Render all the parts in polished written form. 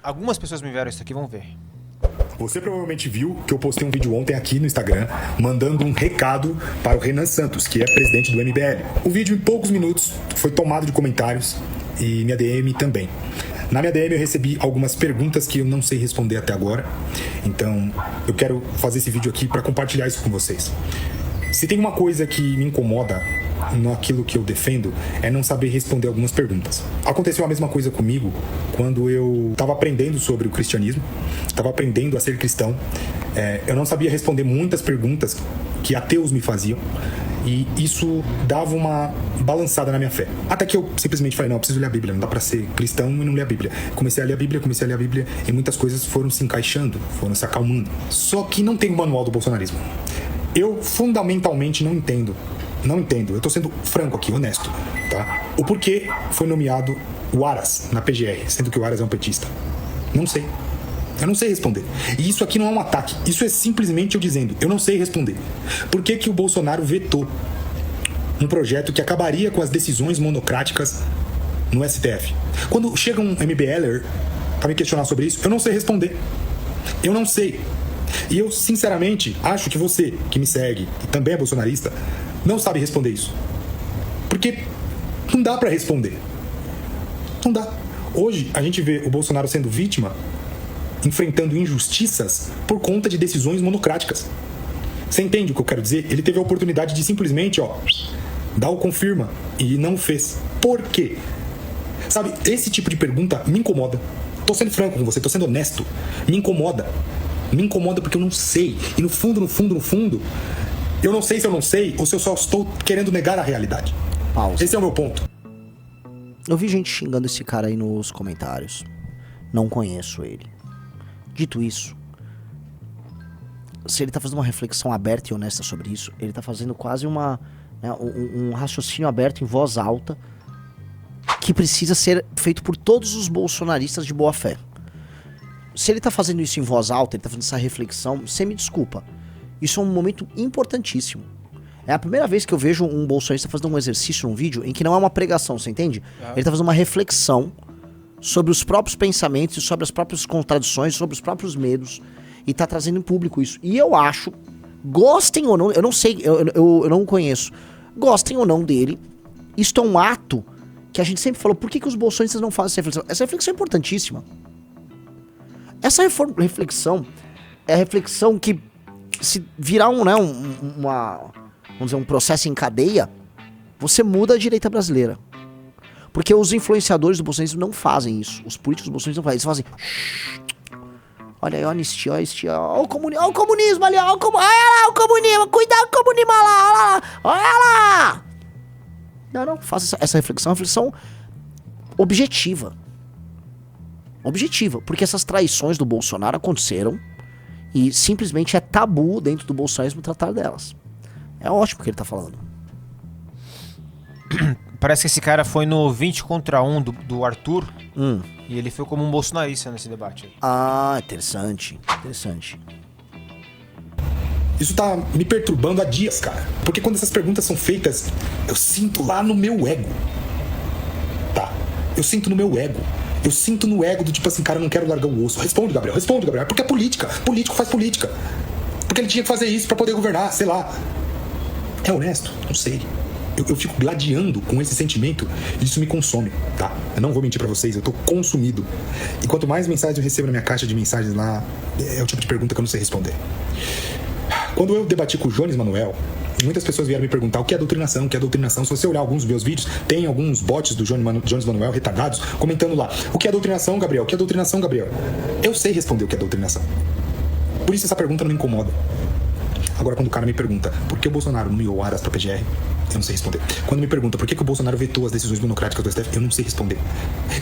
Algumas pessoas me enviaram isso aqui, vamos ver. Você provavelmente viu que eu postei um vídeo ontem aqui no Instagram mandando um recado para o Renan Santos, que é presidente do MBL. O vídeo, em poucos minutos, foi tomado de comentários e minha DM também. Na minha DM eu recebi algumas perguntas que eu não sei responder até agora. Então eu quero fazer esse vídeo aqui para compartilhar isso com vocês. Se tem uma coisa que me incomoda naquilo que eu defendo, é não saber responder algumas perguntas. Aconteceu a mesma coisa comigo quando eu estava aprendendo sobre o cristianismo, estava aprendendo a ser cristão. Eu não sabia responder muitas perguntas que ateus me faziam, e isso dava uma balançada na minha fé. Até que eu simplesmente falei, não, eu preciso ler a Bíblia, não dá pra ser cristão e não ler a Bíblia. Comecei a ler a Bíblia e muitas coisas foram se encaixando, foram se acalmando. Só que não tem o manual do bolsonarismo. Eu fundamentalmente não entendo, eu tô sendo franco aqui, honesto, tá? O porquê foi nomeado o Aras na PGR, sendo que o Aras é um petista. Não sei. Eu não sei responder. E isso aqui não é um ataque. Isso é simplesmente eu dizendo, eu não sei responder. Por que que o Bolsonaro vetou um projeto que acabaria com as decisões monocráticas no STF? Quando chega um MBLer pra me questionar sobre isso, eu não sei responder. Eu não sei. E eu, sinceramente, acho que você, que me segue, e também é bolsonarista, não sabe responder isso. Porque não dá pra responder. Não dá. Hoje, a gente vê o Bolsonaro sendo vítima, enfrentando injustiças por conta de decisões monocráticas. Você entende o que eu quero dizer? Ele teve a oportunidade de simplesmente, dar o confirma, e não fez. Por quê? Sabe, esse tipo de pergunta me incomoda. Tô sendo franco com você, tô sendo honesto. Me incomoda. Me incomoda porque eu não sei. E no fundo, eu não sei se eu não sei ou se eu só estou querendo negar a realidade. Pausa. Esse é o meu ponto. Eu vi gente xingando esse cara aí nos comentários. Não conheço ele. Dito isso, se ele tá fazendo uma reflexão aberta e honesta sobre isso, ele tá fazendo quase um raciocínio aberto em voz alta que precisa ser feito por todos os bolsonaristas de boa fé. Se ele tá fazendo isso em voz alta, ele tá fazendo essa reflexão, você me desculpa. Isso é um momento importantíssimo. É a primeira vez que eu vejo um bolsonarista fazendo um exercício num vídeo em que não é uma pregação, você entende? Ele tá fazendo uma reflexão sobre os próprios pensamentos, sobre as próprias contradições, sobre os próprios medos, e tá trazendo em público isso. E eu acho, gostem ou não, eu não sei, eu não conheço, gostem ou não dele, isto é um ato que a gente sempre falou, por que os bolsonaristas não fazem essa reflexão? Essa reflexão é importantíssima. Essa reflexão é a reflexão que, se virar um processo em cadeia, você muda a direita brasileira. Porque os influenciadores do bolsonarismo não fazem isso. Os políticos do bolsonarismo não fazem isso. Eles fazem, olha aí, olha a anistia, olha o comunismo ali, olha lá o comunismo, cuidado com o comunismo, olha lá. Não, faça essa reflexão, uma reflexão objetiva. Porque essas traições do Bolsonaro aconteceram e simplesmente é tabu dentro do bolsonarismo tratar delas. É ótimo o que ele tá falando. Parece que esse cara foi no 20 contra 1 do Arthur e ele foi como um bolsonarista nesse debate aí. Ah, interessante. Isso tá me perturbando há dias, cara. Porque quando essas perguntas são feitas, eu sinto lá no meu ego. Tá? Eu sinto no meu ego. Eu sinto no ego do tipo assim, cara, eu não quero largar o osso. Responde, Gabriel. Porque é política. Político faz política. Porque ele tinha que fazer isso pra poder governar, sei lá. É honesto? Não sei. Eu fico gladiando com esse sentimento e isso me consome, tá? Eu não vou mentir pra vocês, eu tô consumido. E quanto mais mensagens eu recebo na minha caixa de mensagens lá, é o tipo de pergunta que eu não sei responder. Quando eu debati com o Jones Manuel, muitas pessoas vieram me perguntar o que é doutrinação, Se você olhar alguns dos meus vídeos, tem alguns bots do Jones Manuel retardados comentando lá, o que é doutrinação, Gabriel? Eu sei responder o que é doutrinação. Por isso essa pergunta não me incomoda. Agora, quando o cara me pergunta por que o Bolsonaro nomeou o Aras pra PGR, eu não sei responder. Quando me pergunta por que o Bolsonaro vetou as decisões monocráticas do STF, eu não sei responder.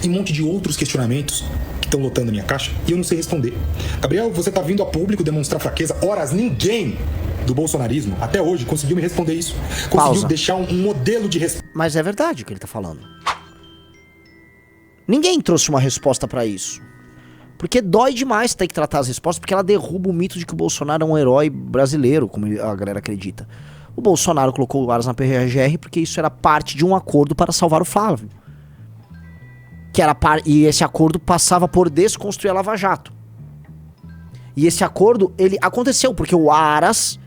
E um monte de outros questionamentos que estão lotando a minha caixa e eu não sei responder. Gabriel, você tá vindo a público demonstrar fraqueza? Horas, ninguém do bolsonarismo, até hoje, conseguiu me responder isso. Conseguiu deixar um modelo de resposta. Mas é verdade o que ele tá falando. Ninguém trouxe uma resposta pra isso. Porque dói demais ter que tratar as respostas, porque ela derruba o mito de que o Bolsonaro é um herói brasileiro, como a galera acredita. O Bolsonaro colocou o Aras na PGR porque isso era parte de um acordo para salvar o Flávio. E esse acordo passava por desconstruir a Lava Jato. E esse acordo, ele aconteceu porque o Aras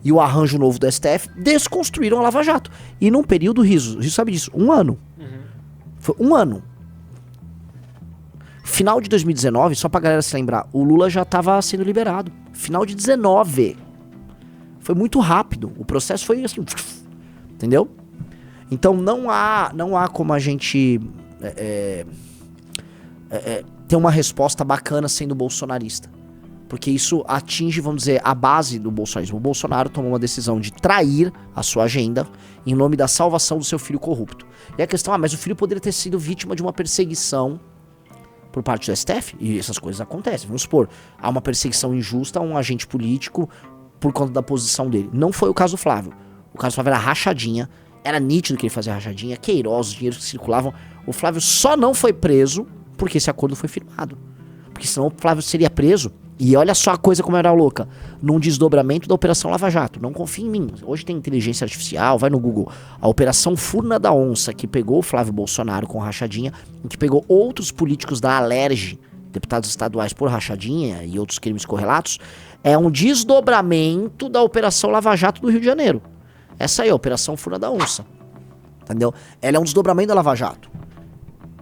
e o arranjo novo do STF desconstruíram a Lava Jato. E num período, Riso sabe disso, 1 ano. Foi 1 ano. Final de 2019, só pra galera se lembrar, o Lula já tava sendo liberado. Final de 19. Foi muito rápido. O processo foi assim, entendeu? Então não há como a gente ter uma resposta bacana sendo bolsonarista. Porque isso atinge, vamos dizer, a base do bolsonarismo. O Bolsonaro tomou uma decisão de trair a sua agenda em nome da salvação do seu filho corrupto. E a questão mas o filho poderia ter sido vítima de uma perseguição por parte do STF, e essas coisas acontecem. Vamos supor, há uma perseguição injusta a um agente político por conta da posição dele. Não foi o caso do Flávio. O caso do Flávio era rachadinha, era nítido que ele fazia rachadinha, Queiroz, os dinheiros que circulavam. O Flávio só não foi preso porque esse acordo foi firmado. Porque senão o Flávio seria preso. E olha só a coisa como era louca. Num desdobramento da Operação Lava Jato. Não confie em mim. Hoje tem inteligência artificial, vai no Google. A Operação Furna da Onça, que pegou o Flávio Bolsonaro com rachadinha, e que pegou outros políticos da Alerj, deputados estaduais por rachadinha e outros crimes correlatos, é um desdobramento da Operação Lava Jato do Rio de Janeiro. Essa aí é a Operação Furna da Onça. Entendeu? Ela é um desdobramento da Lava Jato.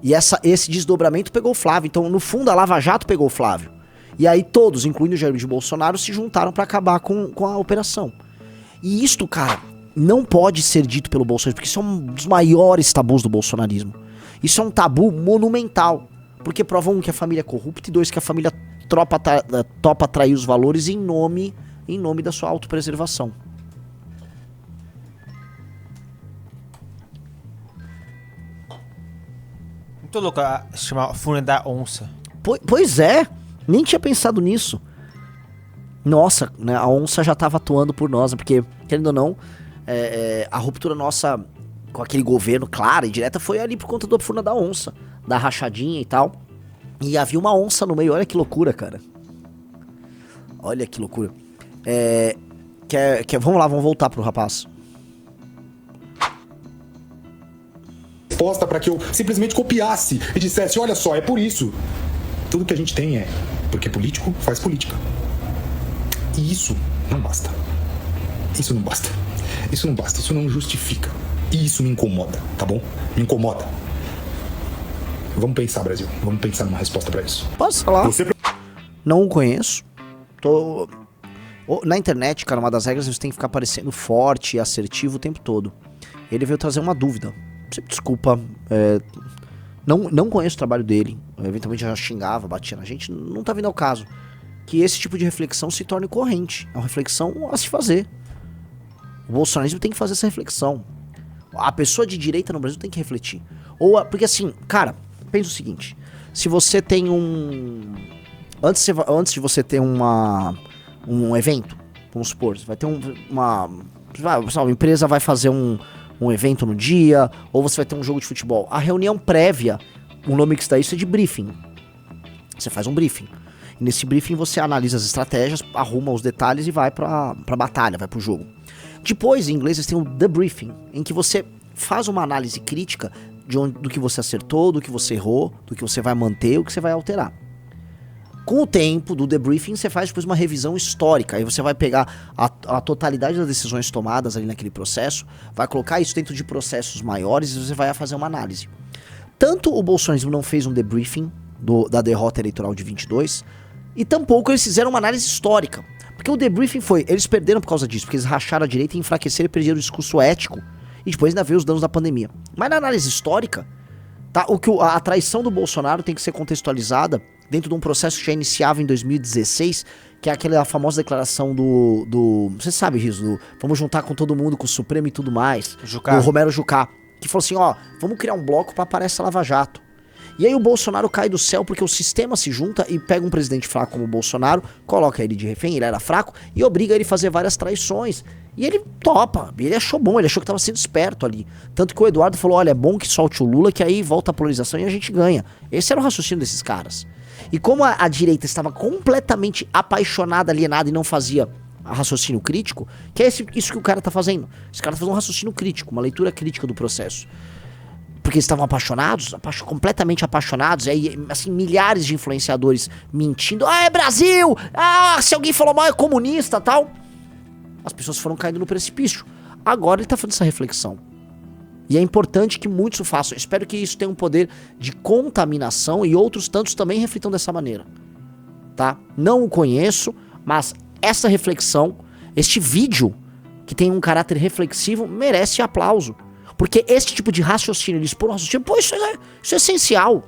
E esse desdobramento pegou o Flávio. Então, no fundo, a Lava Jato pegou o Flávio. E aí todos, incluindo o Jair de Bolsonaro, se juntaram pra acabar com a operação. E isto, cara, não pode ser dito pelo Bolsonaro, porque isso é um dos maiores tabus do bolsonarismo. Isso é um tabu monumental. Porque prova que a família é corrupta e 2, que a família topa trair os valores em nome da sua autopreservação. Muito louco, se chama Furna da Onça. Pois é, nem tinha pensado nisso. Nossa, né, a onça já tava atuando por nós, porque, querendo ou não, a ruptura nossa com aquele governo clara e direta foi ali por conta do Furna da Onça, da rachadinha e tal. E havia uma onça no meio, olha que loucura, cara. Olha que loucura. Vamos lá, vamos voltar pro rapaz. Resposta para que eu simplesmente copiasse e dissesse, olha só, é por isso. Tudo que a gente tem é porque político faz política. E isso não basta. Isso não basta. Isso não basta, isso não justifica. E isso me incomoda, tá bom? Me incomoda. Vamos pensar, Brasil. Vamos pensar numa resposta pra isso. Posso falar? Não o conheço. Na internet, cara, uma das regras você tem que ficar parecendo forte e assertivo o tempo todo. Ele veio trazer uma dúvida. Desculpa, não conheço o trabalho dele. Eventualmente já xingava, batia na gente. Não tá vindo ao caso. Que esse tipo de reflexão se torne corrente. É uma reflexão a se fazer. O bolsonarismo tem que fazer essa reflexão. A pessoa de direita no Brasil tem que refletir. Porque assim, cara, pensa o seguinte. Se você tem Antes de você ter um evento, vamos supor, você vai ter uma empresa vai fazer um evento no dia, ou você vai ter um jogo de futebol. A reunião prévia, o nome que está isso é de briefing. Você faz um briefing. E nesse briefing você analisa as estratégias, arruma os detalhes e vai pra batalha, vai pro jogo. Depois, em inglês, eles têm o debriefing, em que você faz uma análise crítica do que você acertou, do que você errou, do que você vai manter, o que você vai alterar. Com o tempo do debriefing, você faz depois uma revisão histórica. Aí você vai pegar a totalidade das decisões tomadas ali naquele processo, vai colocar isso dentro de processos maiores e você vai fazer uma análise. Tanto o bolsonarismo não fez um debriefing da derrota eleitoral de 22, e tampouco eles fizeram uma análise histórica. Porque o debriefing eles perderam por causa disso, porque eles racharam a direita e enfraqueceram e perderam o discurso ético. E depois ainda veio os danos da pandemia. Mas na análise histórica, tá, a traição do Bolsonaro tem que ser contextualizada dentro de um processo que já iniciava em 2016, que é aquela famosa declaração você sabe, Riso, vamos juntar com todo mundo, com o Supremo e tudo mais, Jucá. do Romero Jucá, que falou assim, vamos criar um bloco pra parar essa Lava Jato. E aí o Bolsonaro cai do céu porque o sistema se junta e pega um presidente fraco como o Bolsonaro, coloca ele de refém, ele era fraco, e obriga ele a fazer várias traições. E ele topa, ele achou bom, ele achou que tava sendo esperto ali. Tanto que o Eduardo falou, olha, é bom que solte o Lula, que aí volta a polarização e a gente ganha. Esse era o raciocínio desses caras. E como a direita estava completamente apaixonada, alienada e não fazia raciocínio crítico, que é isso que o cara tá fazendo. Esse cara tá fazendo um raciocínio crítico, uma leitura crítica do processo. porque eles estavam apaixonados, completamente apaixonados, e aí, assim, milhares de influenciadores mentindo, é Brasil, se alguém falou mal é comunista, tal. As pessoas foram caindo no precipício. Agora ele tá fazendo essa reflexão. E é importante que muitos o façam. Eu espero que isso tenha um poder de contaminação e outros tantos também reflitam dessa maneira. Tá? Não o conheço, mas essa reflexão, este vídeo que tem um caráter reflexivo, merece aplauso. Porque esse tipo de raciocínio, de expor um raciocínio, pô, isso é essencial.